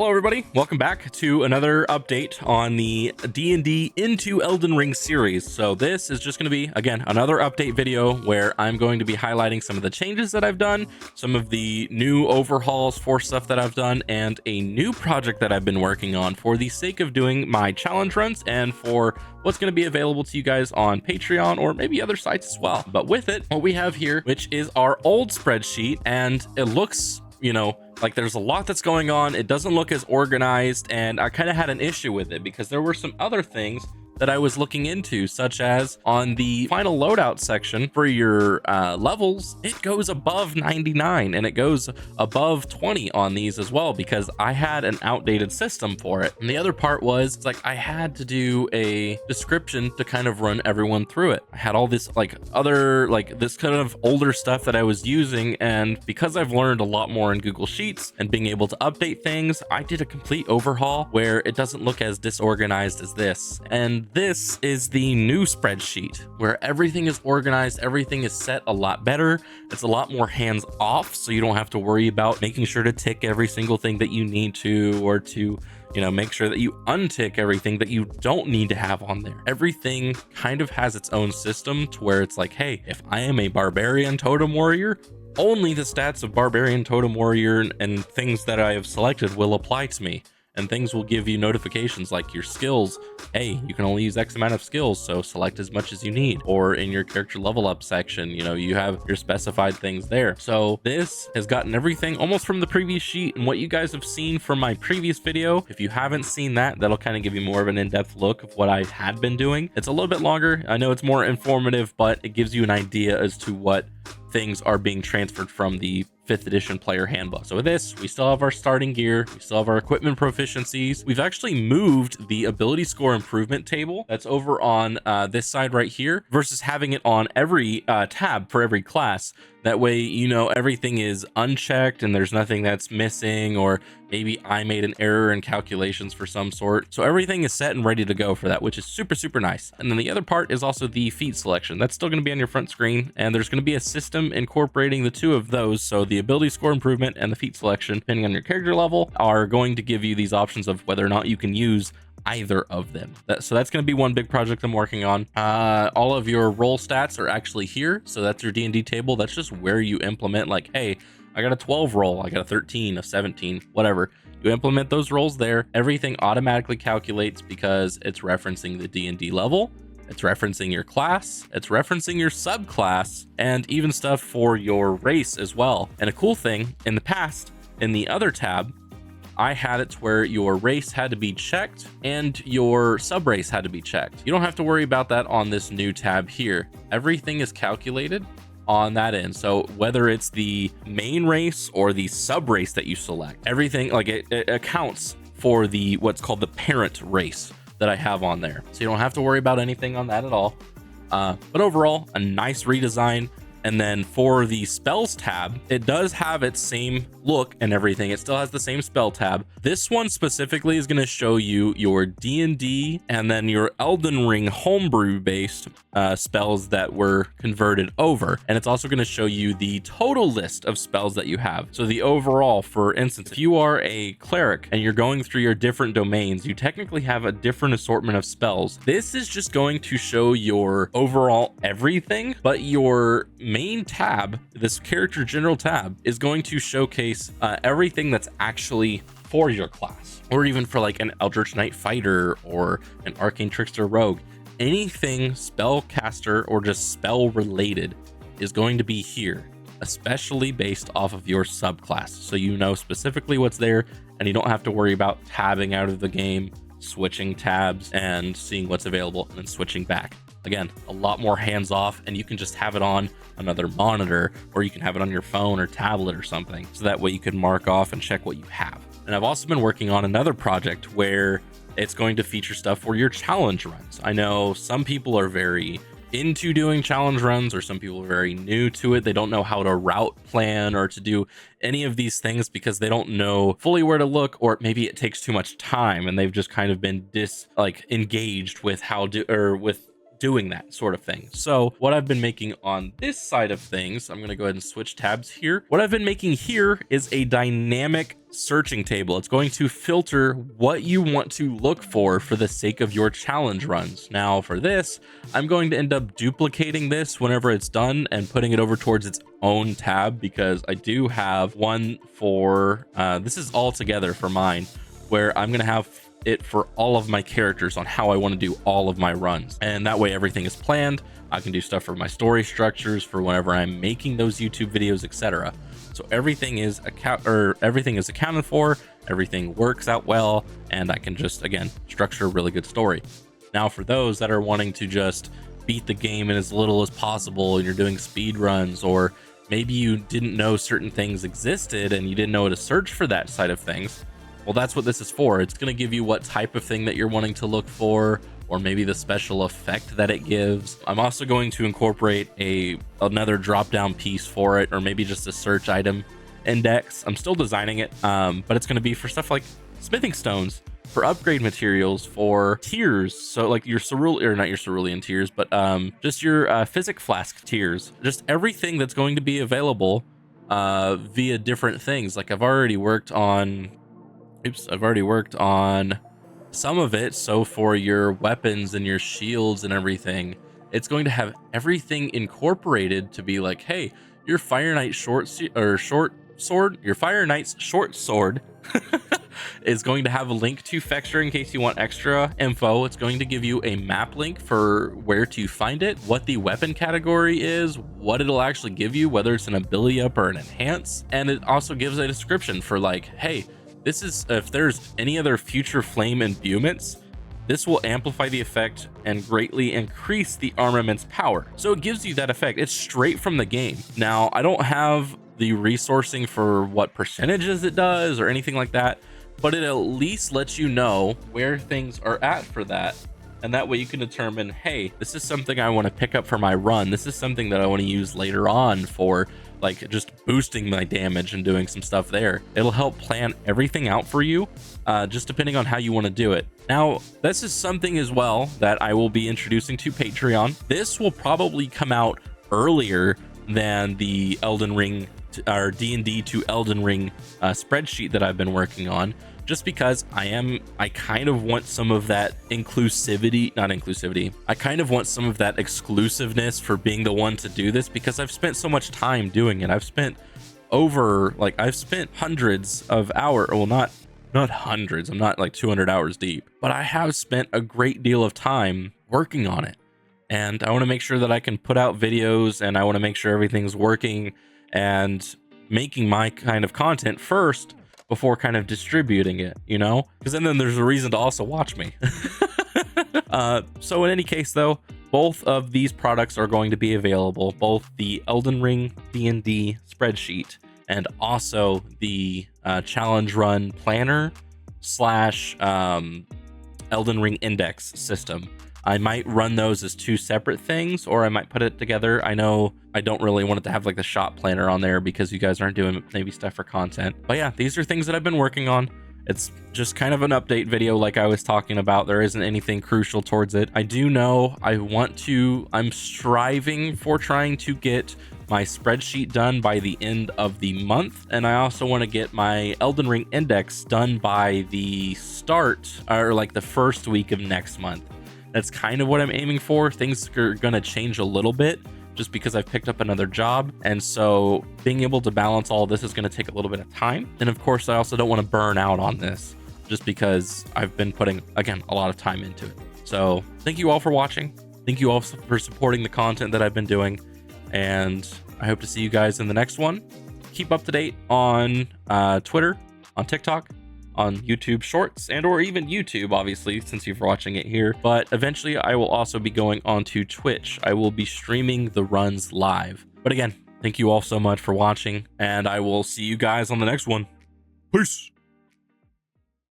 Hello everybody, welcome back to another update on the D&D into Elden Ring series. So this is just going to be, again, another update video where I'm going to be highlighting some of the changes that I've done, some of the new overhauls for stuff that I've done, and a new project that I've been working on for the sake of doing my challenge runs and for what's going to be available to you guys on Patreon or maybe other sites as well. But with it, what we have here, which is our old spreadsheet, and it looks, like there's a lot that's going on. It doesn't look as organized, and I kind of had an issue with it because there were some other things that I was looking into, such as on the final loadout section for your levels, it goes above 99 and it goes above 20 on these as well, because I had an outdated system for it. And the other part was, it's like I had to do a description to kind of run everyone through it. I had all this this kind of older stuff that I was using, and because I've learned a lot more in Google Sheets and being able to update things, I did a complete overhaul where it doesn't look as disorganized as this. And this is the new spreadsheet where everything is organized, everything is set a lot better. It's a lot more hands off, so you don't have to worry about making sure to tick every single thing that you need to, or to make sure that you untick everything that you don't need to have on there. Everything kind of has its own system to where it's like, hey, if I am a barbarian totem warrior, only the stats of barbarian totem warrior and things that I have selected will apply to me. And things will give you notifications like your skills. Hey, you can only use X amount of skills, so select as much as you need. Or in your character level up section, you have your specified things there. So this has gotten everything almost from the previous sheet and what you guys have seen from my previous video. If you haven't seen that, that'll kind of give you more of an in-depth look of what I had been doing. It's a little bit longer. I know it's more informative, but it gives you an idea as to what things are being transferred from the 5th edition player handbook. So with this, we still have our starting gear, we still have our equipment proficiencies. We've actually moved the ability score improvement table that's over on this side right here versus having it on every tab for every class. That way, everything is unchecked and there's nothing that's missing, or maybe I made an error in calculations for some sort. So everything is set and ready to go for that, which is super, super nice. And then the other part is also the feat selection. That's still going to be on your front screen, and there's going to be a system incorporating the two of those. So the ability score improvement and the feat selection, depending on your character level, are going to give you these options of whether or not you can use either of them. So that's going to be one big project I'm working on. All of your role stats are actually here. So that's your D&D table. That's just where you implement, like, hey, I got a 12 roll, I got a 13, a 17, whatever. You implement those rolls there. Everything automatically calculates because it's referencing the D&D level. It's referencing your class, it's referencing your subclass, and even stuff for your race as well. And a cool thing, in the past, in the other tab, I had it to where your race had to be checked and your sub race had to be checked. You don't have to worry about that on this new tab here. Everything is calculated on that end. So whether it's the main race or the sub race that you select, everything, like it accounts for the what's called the parent race that I have on there. So you don't have to worry about anything on that at all. But overall, a nice redesign. And then for the spells tab, it does have its same look and everything. It still has the same spell tab. This one specifically is going to show you your D&D and then your Elden Ring homebrew based spells that were converted over. And it's also going to show you the total list of spells that you have. So the overall, for instance, if you are a cleric and you're going through your different domains, you technically have a different assortment of spells. This is just going to show your overall everything, but your main tab, this character general tab, is going to showcase everything that's actually for your class, or even for like an Eldritch Knight fighter or an Arcane Trickster rogue. Anything spellcaster or just spell related is going to be here, especially based off of your subclass, so you know specifically what's there and you don't have to worry about tabbing out of the game, switching tabs and seeing what's available and then switching back. Again, a lot more hands off, and you can just have it on another monitor, or you can have it on your phone or tablet or something. So that way you can mark off and check what you have. And I've also been working on another project where it's going to feature stuff for your challenge runs. I know some people are very into doing challenge runs, or some people are very new to it. They don't know how to route plan or to do any of these things because they don't know fully where to look, or maybe it takes too much time and they've just kind of been engaged with with doing that sort of thing. So what I've been making on this side of things, I'm going to go ahead and switch tabs here. What I've been making here is a dynamic searching table. It's going to filter what you want to look for the sake of your challenge runs. Now for this, I'm going to end up duplicating this whenever it's done and putting it over towards its own tab, because I do have one for, this is all together for mine, where I'm going to have it for all of my characters on how I want to do all of my runs. And that way everything is planned. I can do stuff for my story structures for whenever I'm making those YouTube videos, etc. So everything is accounted for, everything works out well, and I can just, again, structure a really good story. Now for those that are wanting to just beat the game in as little as possible, and you're doing speed runs, or maybe you didn't know certain things existed and you didn't know how to search for that side of things, well, that's what this is for. It's going to give you what type of thing that you're wanting to look for, or maybe the special effect that it gives. I'm also going to incorporate another drop down piece for it, or maybe just a search item index. I'm still designing it, but it's going to be for stuff like smithing stones, for upgrade materials, for tiers. So like your cerulean, or not your cerulean tiers, but just your physic flask tiers, just everything that's going to be available via different things. Like I've already worked on some of it. So for your weapons and your shields and everything, it's going to have everything incorporated to be like, hey, your Fire Knight short sword is going to have a link to Fexture in case you want extra info. It's going to give you a map link for where to find it, what the weapon category is, what it'll actually give you, whether it's an ability up or an enhance. And it also gives a description for like, hey, this is, if there's any other future flame imbuements, this will amplify the effect and greatly increase the armament's power. So it gives you that effect. It's straight from the game. Now, I don't have the resourcing for what percentages it does or anything like that, but it at least lets you know where things are at for that. And that way you can determine, hey, this is something I want to pick up for my run. This is something that I want to use later on for like just boosting my damage and doing some stuff there. It'll help plan everything out for you, just depending on how you want to do it. Now, this is something as well that I will be introducing to Patreon. This will probably come out earlier than the Elden Ring or D&D to Elden Ring spreadsheet that I've been working on, just because I kind of want some of that I kind of want some of that exclusiveness for being the one to do this, because I've spent so much time doing it. I've spent hundreds of hours, well, not hundreds, I'm not like 200 hours deep, but I have spent a great deal of time working on it. And I want to make sure that I can put out videos, and I want to make sure everything's working and making my kind of content first before kind of distributing it, you know, because then there's a reason to also watch me. So in any case, though, both of these products are going to be available, both the Elden Ring D&D spreadsheet and also the challenge run planner / Elden Ring index system. I might run those as two separate things, or I might put it together. I know I don't really want it to have like the shop planner on there because you guys aren't doing maybe stuff for content. But yeah, these are things that I've been working on. It's just kind of an update video like I was talking about. There isn't anything crucial towards it. I do know I'm striving for trying to get my spreadsheet done by the end of the month. And I also want to get my Elden Ring index done by the start, or like the first week of next month. That's kind of what I'm aiming for. Things are going to change a little bit just because I've picked up another job. And so being able to balance all this is going to take a little bit of time. And of course, I also don't want to burn out on this just because I've been putting, again, a lot of time into it. So thank you all for watching. Thank you all for supporting the content that I've been doing. And I hope to see you guys in the next one. Keep up to date on Twitter, on TikTok, on YouTube Shorts, and or even YouTube, obviously, since you're watching it here. But eventually I will also be going on to Twitch. I will be streaming the runs live. But again, thank you all so much for watching, and I will see you guys on the next one. Peace.